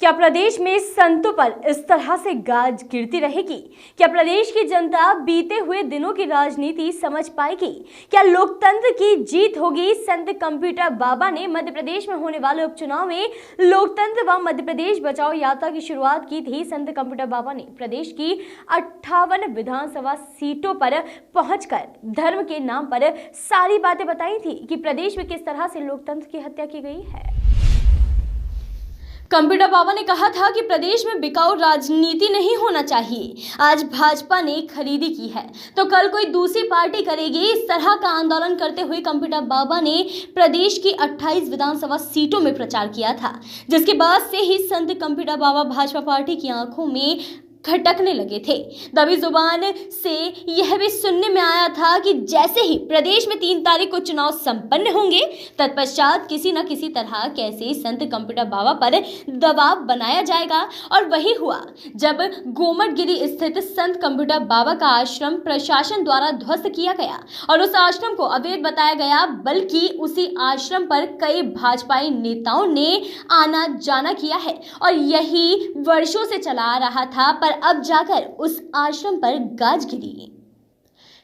क्या प्रदेश में संतों पर इस तरह से गाज गिरती रहेगी? क्या प्रदेश की जनता बीते हुए दिनों की राजनीति समझ पाएगी? क्या लोकतंत्र की जीत होगी? संत कंप्यूटर बाबा ने मध्य प्रदेश में होने वाले उपचुनाव में लोकतंत्र व मध्य प्रदेश बचाओ यात्रा की शुरुआत की थी। संत कंप्यूटर बाबा ने प्रदेश की 58 विधानसभा सीटों पर पहुंचकर धर्म के नाम पर सारी बातें बताई थी कि प्रदेश में किस तरह से लोकतंत्र की हत्या की गई है। कंप्यूटर बाबा ने कहा था कि प्रदेश में बिकाऊ राजनीति नहीं होना चाहिए। आज भाजपा ने खरीदी की है तो कल कोई दूसरी पार्टी करेगी। इस तरह का आंदोलन करते हुए कंप्यूटर बाबा ने प्रदेश की 28 विधानसभा सीटों में प्रचार किया था, जिसके बाद से ही संत कंप्यूटर बाबा भाजपा पार्टी की आंखों में खटकने लगे थे। दबी जुबान से यह भी सुनने में आया था कि जैसे ही प्रदेश में 3 तारीख को चुनाव संपन्न होंगे, तत्पश्चात किसी न किसी तरह कैसे संत कंप्यूटर बाबा पर दबाव बनाया जाएगा। और वही हुआ जब गोमटगिरी स्थित संत कंप्यूटर बाबा का आश्रम प्रशासन द्वारा ध्वस्त किया गया और उस आश्रम को अवैध बताया गया, बल्कि उसी आश्रम पर कई भाजपाई नेताओं ने आना जाना किया है और यही वर्षों से चला आ रहा था। पर अब जाकर उस आश्रम पर गाज गिरी।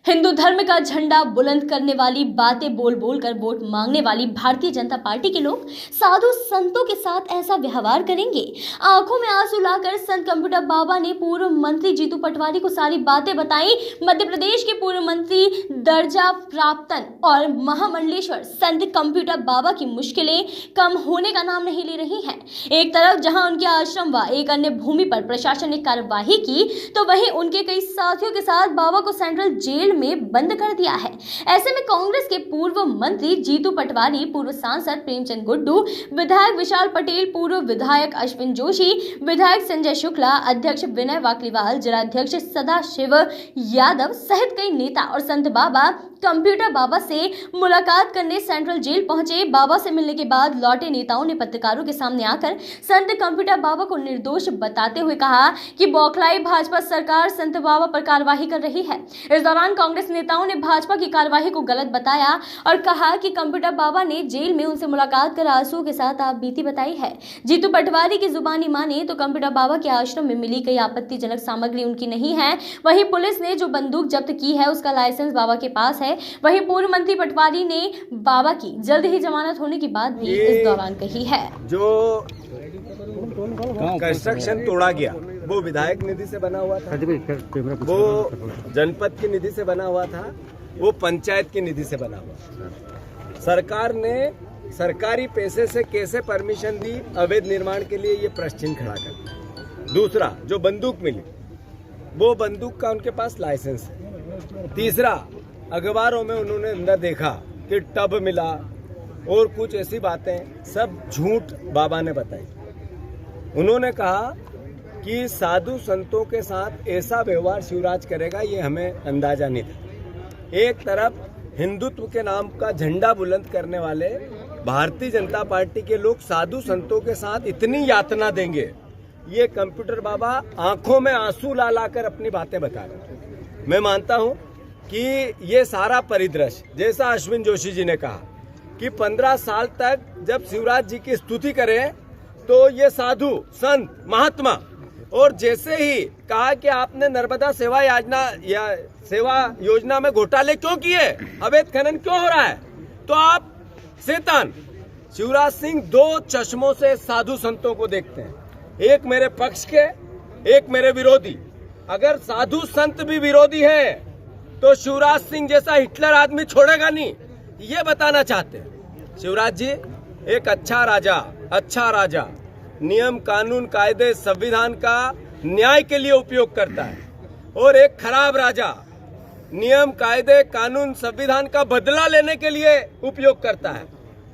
हिंदू धर्म का झंडा बुलंद करने वाली बातें बोल बोल कर वोट मांगने वाली भारतीय जनता पार्टी के लोग साधु संतों के साथ ऐसा व्यवहार करेंगे? आंखों में आंसू लाकर संत कंप्यूटर बाबा ने पूर्व मंत्री जीतू पटवारी को सारी बातें बताई। मध्य प्रदेश के पूर्व मंत्री दर्जा प्राप्तन और महामंडलेश्वर संत कंप्यूटर बाबा की मुश्किलें कम होने का नाम नहीं ले रही हैं। एक तरफ जहां उनके आश्रम व एक अन्य भूमि पर प्रशासन ने कार्यवाही की, तो वहीं उनके कई साथियों के साथ बाबा को सेंट्रल जेल में बंद कर दिया है। ऐसे में कांग्रेस के पूर्व मंत्री जीतू पटवारी, पूर्व सांसद प्रेमचंद गुड्डू, विधायक विशाल पटेल, पूर्व विधायक अश्विन जोशी, विधायक संजय शुक्ला, अध्यक्ष विनय वाकलीवाल, जिलाध्यक्ष सदाशिव यादव सहित कई नेता और संत बाबा कंप्यूटर बाबा से मुलाकात करने सेंट्रल जेल पहुंचे। बाबा से मिलने के बाद लौटे नेताओं ने पत्रकारों के सामने आकर संत कंप्यूटर बाबा को निर्दोष बताते हुए कहा कि बौखलाई भाजपा सरकार संत बाबा पर कार्रवाई कर रही है। इस दौरान कांग्रेस नेताओं ने भाजपा की कार्रवाई को गलत बताया और कहा कि कंप्यूटर बाबा ने जेल में उनसे मुलाकात कर आंसुओं के साथ आप बीती बताई है। जीतू पटवारी की जुबानी माने तो कंप्यूटर बाबा के आश्रम में मिली कई आपत्तिजनक सामग्री उनकी नहीं है। वहीं पुलिस ने जो बंदूक जब्त की है उसका लाइसेंस बाबा के पास है। वहीं पूर्व मंत्री पटवारी ने बाबा की जल्द ही जमानत होने की बात भी इस दौरान कही है। जो कंस्ट्रक्शन तोड़ा गया वो विधायक निधि से बना हुआ था, वो जनपद की निधि से बना हुआ था, वो पंचायत की निधि से बना हुआ था। सरकार ने सरकारी पैसे से कैसे परमिशन दी अवैध निर्माण के लिए, ये प्रश्न चिन्ह खड़ा कर। दूसरा, जो बंदूक मिली वो बंदूक का उनके पास लाइसेंस है। तीसरा, अखबारों में उन्होंने अंदर देखा कि टब मिला और कुछ ऐसी बातें सब झूठ बाबा ने बताई। उन्होंने कहा कि साधु संतों के साथ ऐसा व्यवहार शिवराज करेगा, ये हमें अंदाजा नहीं था। एक तरफ हिंदुत्व के नाम का झंडा बुलंद करने वाले भारतीय जनता पार्टी के लोग साधु संतों के साथ इतनी यातना देंगे, ये कंप्यूटर बाबा आंखों में आंसू ला लाकर अपनी बातें बता रहे। मैं मानता हूं कि ये सारा परिदृश्य, जैसा अश्विन जोशी जी ने कहा कि 15 साल तक जब शिवराज जी की स्तुति करें तो ये साधु संत महात्मा, और जैसे ही कहा कि आपने नर्मदा सेवा योजना में घोटाले क्यों किए, अवैध खनन क्यों हो रहा है, तो आप शैतान शिवराज सिंह 2 चश्मों से साधु संतों को देखते हैं, एक मेरे पक्ष के, एक मेरे विरोधी। अगर साधु संत भी विरोधी है तो शिवराज सिंह जैसा हिटलर आदमी छोड़ेगा नहीं, ये बताना चाहते हैं। शिवराज जी एक अच्छा राजा नियम कानून कायदे संविधान का न्याय के लिए उपयोग करता है, और एक खराब राजा नियम कायदे कानून संविधान का बदला लेने के लिए उपयोग करता है।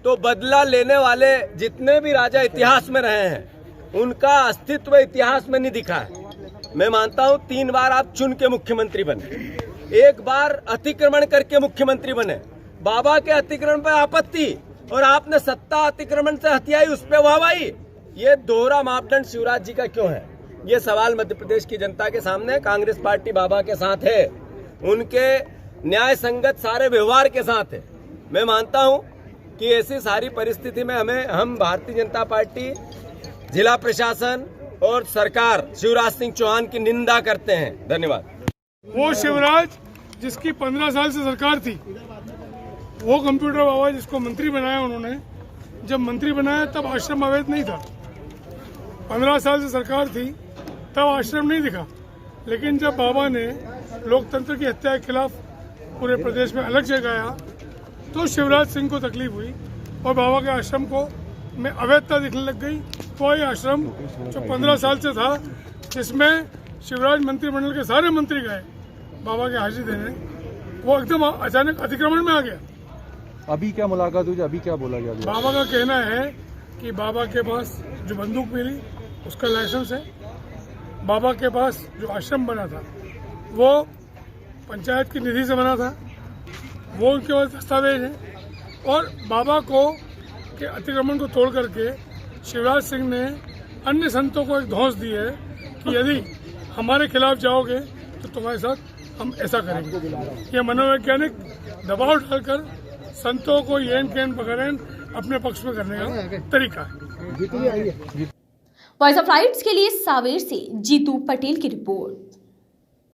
तो बदला लेने वाले जितने भी राजा इतिहास में रहे हैं, उनका अस्तित्व इतिहास में नहीं दिखा है। मैं मानता हूं 3 बार आप चुन के मुख्यमंत्री बने, 1 बार अतिक्रमण करके मुख्यमंत्री बने। बाबा के अतिक्रमण पर आपत्ति और आपने सत्ता अतिक्रमण से हथियाई, उस पर वाहवाही। ये दोहरा मापदंड शिवराज जी का क्यों है? ये सवाल मध्य प्रदेश की जनता के सामने। कांग्रेस पार्टी बाबा के साथ है, उनके न्याय संगत सारे व्यवहार के साथ है। मैं मानता हूं कि ऐसी सारी परिस्थिति में हम भारतीय जनता पार्टी, जिला प्रशासन और सरकार शिवराज सिंह चौहान की निंदा करते हैं। धन्यवाद। वो शिवराज जिसकी 15 साल से सरकार थी, वो कंप्यूटर बाबा जिसको मंत्री बनाया उन्होंने, जब मंत्री बनाया तब आश्रम अवैध नहीं था। 15 साल से सरकार थी तब आश्रम नहीं दिखा, लेकिन जब बाबा ने लोकतंत्र की हत्या के खिलाफ पूरे प्रदेश में अलग जगाया तो शिवराज सिंह को तकलीफ हुई और बाबा के आश्रम को में अवैधता दिखने लग गई। कोई आश्रम जो 15 साल से था, जिसमें शिवराज मंत्रिमंडल के सारे मंत्री गए बाबा के हाजिरी देने, वो एकदम अचानक अतिक्रमण में आ गया। अभी क्या मुलाकात हुई, अभी क्या बोला गया? बाबा का कहना है कि बाबा के पास जो बंदूक मिली उसका लाइसेंस है, बाबा के पास जो आश्रम बना था वो पंचायत की निधि से बना था, वो उनके पास दस्तावेज है। और बाबा को के अतिक्रमण को तोड़ करके शिवराज सिंह ने अन्य संतों को एक धौंस दी है कि यदि हमारे खिलाफ जाओगे तो तुम्हारे साथ हम ऐसा करेंगे। यह मनोवैज्ञानिक दबाव डालकर संतों को येन केन पकड़ें अपने पक्ष में करने का तरीका है। वॉइस ऑफ राइट्स के लिए सावेर से जीतू पटेल की रिपोर्ट।